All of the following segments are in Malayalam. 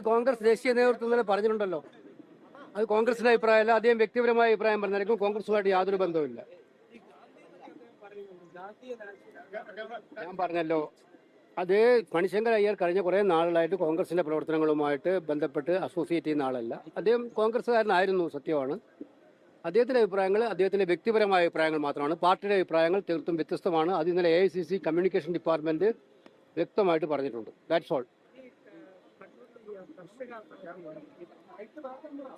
കോൺഗ്രസ് ദേശീയ നേതൃത്വം തന്നെ പറഞ്ഞിട്ടുണ്ടല്ലോ. അത് കോൺഗ്രസിന്റെ അഭിപ്രായമല്ല, അദ്ദേഹം വ്യക്തിപരമായ അഭിപ്രായം പറഞ്ഞായിരിക്കും. കോൺഗ്രസുമായിട്ട് യാതൊരു ബന്ധവുമില്ല. ഞാൻ പറഞ്ഞല്ലോ, അത് മണിശങ്കർ അയ്യർ കഴിഞ്ഞ കുറേ നാളുകളായിട്ട് കോൺഗ്രസിന്റെ പ്രവർത്തനങ്ങളുമായിട്ട് ബന്ധപ്പെട്ട് അസോസിയേറ്റ് ചെയ്യുന്ന ആളല്ല. അദ്ദേഹം കോൺഗ്രസ്സുകാരനായിരുന്നു, സത്യമാണ്. അദ്ദേഹത്തിന്റെ അഭിപ്രായങ്ങൾ അദ്ദേഹത്തിന്റെ വ്യക്തിപരമായ അഭിപ്രായങ്ങൾ മാത്രമാണ്. പാർട്ടിയുടെ അഭിപ്രായങ്ങൾ തീർത്തും വ്യത്യസ്തമാണ്. അത് ഇന്നലെ AICC കമ്മ്യൂണിക്കേഷൻ ഡിപ്പാർട്ട്മെന്റ് വ്യക്തമായിട്ട് പറഞ്ഞിട്ടുണ്ട്. That's all.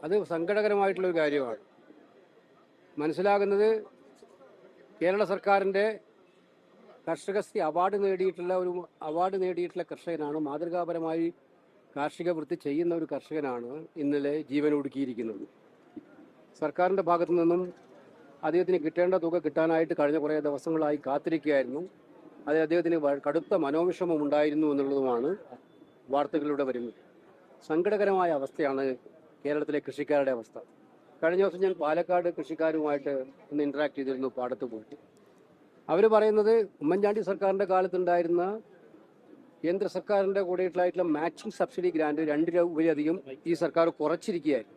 അത് സങ്കടകരമായിട്ടുള്ളൊരു കാര്യമാണ്. മനസ്സിലാകുന്നത് കേരള സർക്കാരിൻ്റെ കർഷകശ്രീ അവാർഡ് നേടിയിട്ടുള്ള കർഷകനാണ്. മാതൃകാപരമായി കാർഷിക വൃത്തി ചെയ്യുന്ന ഒരു കർഷകനാണ് ഇന്നലെ ജീവനൊടുക്കിയിരിക്കുന്നത്. സർക്കാരിൻ്റെ ഭാഗത്തു നിന്നും അദ്ദേഹത്തിന് കിട്ടേണ്ട തുക കിട്ടാനായിട്ട് കഴിഞ്ഞ കുറേ ദിവസങ്ങളായി കാത്തിരിക്കുകയായിരുന്നു. അത് അദ്ദേഹത്തിന് കടുത്ത മനോവിഷമം ഉണ്ടായിരുന്നു എന്നുള്ളതുമാണ് വാർത്തകളിലൂടെ വരുന്നത്. സങ്കടകരമായ അവസ്ഥയാണ് കേരളത്തിലെ കൃഷിക്കാരുടെ അവസ്ഥ. കഴിഞ്ഞ ദിവസം ഞാൻ പാലക്കാട് കൃഷിക്കാരുമായിട്ട് ഒന്ന് ഇൻട്രാക്ട് ചെയ്തിരുന്നു, പാടത്ത് പോയിട്ട്. അവർ പറയുന്നത് ഉമ്മൻചാണ്ടി സർക്കാരിൻ്റെ കാലത്തുണ്ടായിരുന്ന കേന്ദ്ര സർക്കാരിൻ്റെ കൂടെയിട്ടുള്ള മാച്ചിങ് സബ്സിഡി ഗ്രാൻഡ് 2 രൂപയധികം ഈ സർക്കാർ കുറച്ചിരിക്കുകയായിരുന്നു.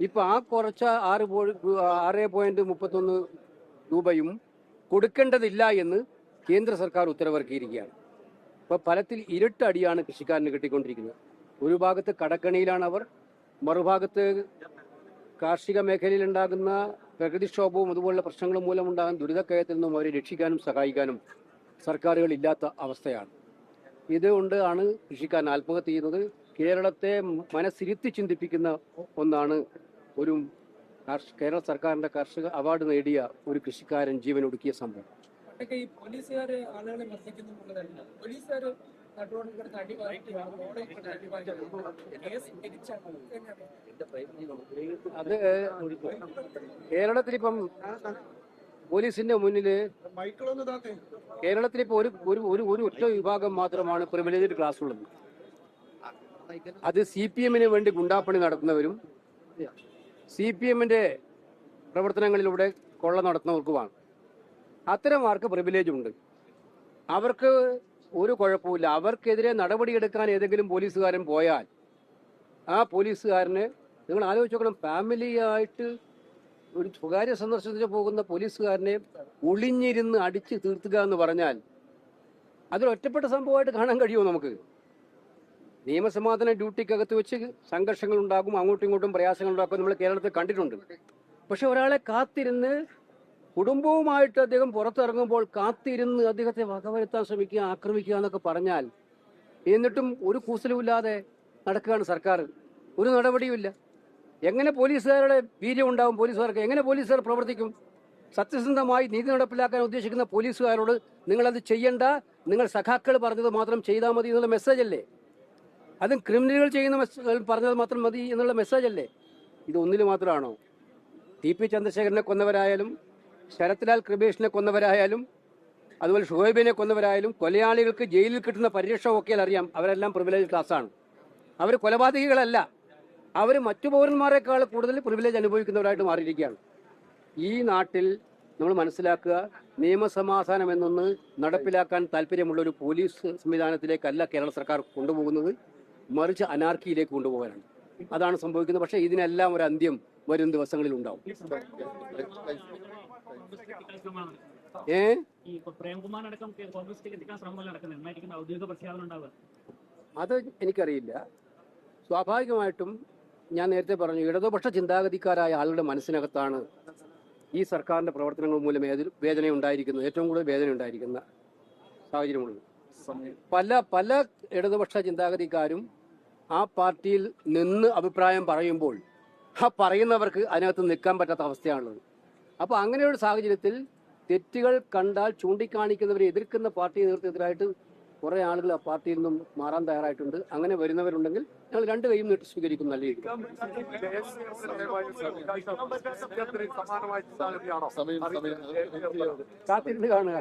ഇപ്പോൾ ആ കുറച്ച 6.31 രൂപയും കൊടുക്കേണ്ടതില്ല എന്ന് കേന്ദ്ര സർക്കാർ ഉത്തരവിറക്കിയിരിക്കുകയാണ്. ഇപ്പോൾ ഫലത്തിൽ ഇരട്ടടിയാണ് കൃഷിക്കാരന് കിട്ടിക്കൊണ്ടിരിക്കുന്നത്. ഒരു ഭാഗത്ത് കടക്കണിയിലാണ് അവർ, മറുഭാഗത്ത് കാർഷിക മേഖലയിൽ ഉണ്ടാകുന്ന പ്രകൃതിക്ഷോഭവും അതുപോലുള്ള പ്രശ്നങ്ങളും മൂലമുണ്ടാകുന്ന ദുരിതക്കയത്തിൽ നിന്നും അവരെ രക്ഷിക്കാനും സഹായിക്കാനും സർക്കാരുകൾ ഇല്ലാത്ത അവസ്ഥയാണ്. ഇതുകൊണ്ടാണ് കൃഷിക്കാരൻ ആത്മഹത്യ ചെയ്യുന്നത്. കേരളത്തെ മനസ്സിരുത്തി ചിന്തിപ്പിക്കുന്ന ഒന്നാണ് ഒരു കേരള സർക്കാരിൻ്റെ കർഷക അവാർഡ് നേടിയ ഒരു കൃഷിക്കാരൻ ജീവനൊടുക്കിയ സംഭവം. അത് കേരളത്തിലിപ്പം പോലീസിന്റെ മുന്നിൽ കേരളത്തിലിപ്പോ ഒരു ഒറ്റ വിഭാഗം മാത്രമാണ് പ്രിവിലേജ്ഡ് ക്ലാസ് ഉള്ളത്. അത് CPM-ന് വേണ്ടി ഗുണ്ടാപ്പണി നടത്തുന്നവരും CPM-ന്റെ പ്രവർത്തനങ്ങളിലൂടെ കൊള്ള നടത്തുന്നവർക്കുമാണ്. അത്തരമാർക്ക് പ്രിവിലേജ് ഉണ്ട്. അവർക്ക് ഒരു കുഴപ്പമില്ല. അവർക്കെതിരെ നടപടിയെടുക്കാൻ ഏതെങ്കിലും പോലീസുകാരൻ പോയാൽ ആ പോലീസുകാരന്, നിങ്ങൾ ആലോചിച്ച് നോക്കണം, ഫാമിലിയായിട്ട് ഒരു സ്വകാര്യ സന്ദർശനത്തിന് പോകുന്ന പോലീസുകാരനെ ഒളിഞ്ഞിരുന്ന് അടിച്ച് തീർത്തുക എന്ന് പറഞ്ഞാൽ അതൊരു ഒറ്റപ്പെട്ട സംഭവമായിട്ട് കാണാൻ കഴിയുമോ നമുക്ക്? നിയമസമാധാന ഡ്യൂട്ടിക്കകത്ത് വെച്ച് സംഘർഷങ്ങൾ ഉണ്ടാകും, അങ്ങോട്ടും ഇങ്ങോട്ടും പ്രയാസങ്ങൾ ഉണ്ടാക്കും, നമ്മൾ കേരളത്തിൽ കണ്ടിട്ടുണ്ട്. പക്ഷെ ഒരാളെ കാത്തിരുന്ന് കുടുംബവുമായിട്ട് അദ്ദേഹം പുറത്തിറങ്ങുമ്പോൾ കാത്തിരുന്ന് അദ്ദേഹത്തെ വകവരുത്താൻ ശ്രമിക്കുക, ആക്രമിക്കുക എന്നൊക്കെ പറഞ്ഞാൽ, എന്നിട്ടും ഒരു കൂസലുമില്ലാതെ നടക്കുകയാണ് സർക്കാർ. ഒരു നടപടിയുമില്ല. എങ്ങനെ പോലീസുകാരുടെ വീര്യം ഉണ്ടാവും? പോലീസുകാർക്ക് എങ്ങനെ പോലീസുകാർ പ്രവർത്തിക്കും? സത്യസന്ധമായി നീതി നടപ്പിലാക്കാൻ ഉദ്ദേശിക്കുന്ന പോലീസുകാരോട് നിങ്ങളത് ചെയ്യണ്ട, നിങ്ങൾ സഖാക്കൾ പറഞ്ഞത് മാത്രം ചെയ്താൽ മതി എന്നുള്ള മെസ്സേജ് അല്ലേ? അതും ക്രിമിനലുകൾ ചെയ്യുന്ന പറഞ്ഞത് മാത്രം മതി എന്നുള്ള മെസ്സേജ് അല്ലേ? ഇത് ഒന്നിൽ മാത്രമാണോ? TP ചന്ദ്രശേഖരനെ കൊന്നവരായാലും, ശരത്ലാൽ കൃപേഷിനെ കൊന്നവരായാലും, അതുപോലെ ഷുഹൈബിനെ കൊന്നവരായാലും, കൊലയാളികൾക്ക് ജയിലിൽ കിട്ടുന്ന പരിരക്ഷ ഒക്കെ അറിയാം. അവരെല്ലാം പ്രിവിലേജ് ക്ലാസ്സാണ്. അവർ കൊലപാതകികളല്ല. അവർ മറ്റു പൗരന്മാരെക്കാൾ കൂടുതൽ പ്രിവിലേജ് അനുഭവിക്കുന്നവരായിട്ട് മാറിയിരിക്കുകയാണ്. ഈ നാട്ടിൽ നമ്മൾ മനസ്സിലാക്കുക, നിയമസമാധാനം എന്നൊന്ന് നടപ്പിലാക്കാൻ താല്പര്യമുള്ളൊരു പോലീസ് സംവിധാനത്തിലേക്കല്ല കേരള സർക്കാർ കൊണ്ടുപോകുന്നത്, മറിച്ച് അനാർക്കിയിലേക്ക് കൊണ്ടുപോകാനാണ്. അതാണ് സംഭവിക്കുന്നത്. പക്ഷേ ഇതിനെല്ലാം ഒരു അന്ത്യം വരും ദിവസങ്ങളിൽ ഉണ്ടാവും. അത് എനിക്കറിയില്ല. സ്വാഭാവികമായിട്ടും ഞാൻ നേരത്തെ പറഞ്ഞു, ഇടതുപക്ഷ ചിന്താഗതിക്കാരായ ആളുടെ മനസ്സിനകത്താണ് ഈ സർക്കാരിന്റെ പ്രവർത്തനങ്ങൾ മൂലം വേദന ഉണ്ടായിരിക്കുന്നത്, ഏറ്റവും കൂടുതൽ വേദന ഉണ്ടായിരിക്കുന്ന സാഹചര്യമുള്ളത്. പല ഇടതുപക്ഷ ചിന്താഗതിക്കാരും ആ പാർട്ടിയിൽ നിന്ന് അഭിപ്രായം പറയുമ്പോൾ ആ പറയുന്നവർക്ക് അതിനകത്ത് നിൽക്കാൻ പറ്റാത്ത അവസ്ഥയാണുള്ളത്. അപ്പോൾ അങ്ങനെയൊരു സാഹചര്യത്തിൽ തെറ്റുകൾ കണ്ടാൽ ചൂണ്ടിക്കാണിക്കുന്നവരെ എതിർക്കുന്ന പാർട്ടി നേതൃത്വത്തിലായിട്ട് കുറേ ആളുകൾ ആ പാർട്ടിയിൽ നിന്നും മാറാൻ തയ്യാറായിട്ടുണ്ട്. അങ്ങനെ വരുന്നവരുണ്ടെങ്കിൽ ഞങ്ങൾ 2 കൈയും നീട്ടി സ്വീകരിക്കും. നല്ല രീതി കാത്തിരുന്ന് കാണുക.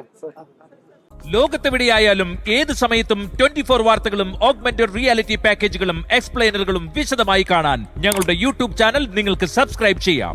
ലോകത്തെവിടെയായാലും ഏത് സമയത്തും 24 വാർത്തകളും ഓഗ്മെന്റഡ് റിയാലിറ്റി പാക്കേജുകളും എക്സ്പ്ലെയിനറുകളും വിശദമായി കാണാൻ ഞങ്ങളുടെ YouTube ചാനൽ നിങ്ങൾക്ക് സബ്സ്ക്രൈബ് ചെയ്യാം.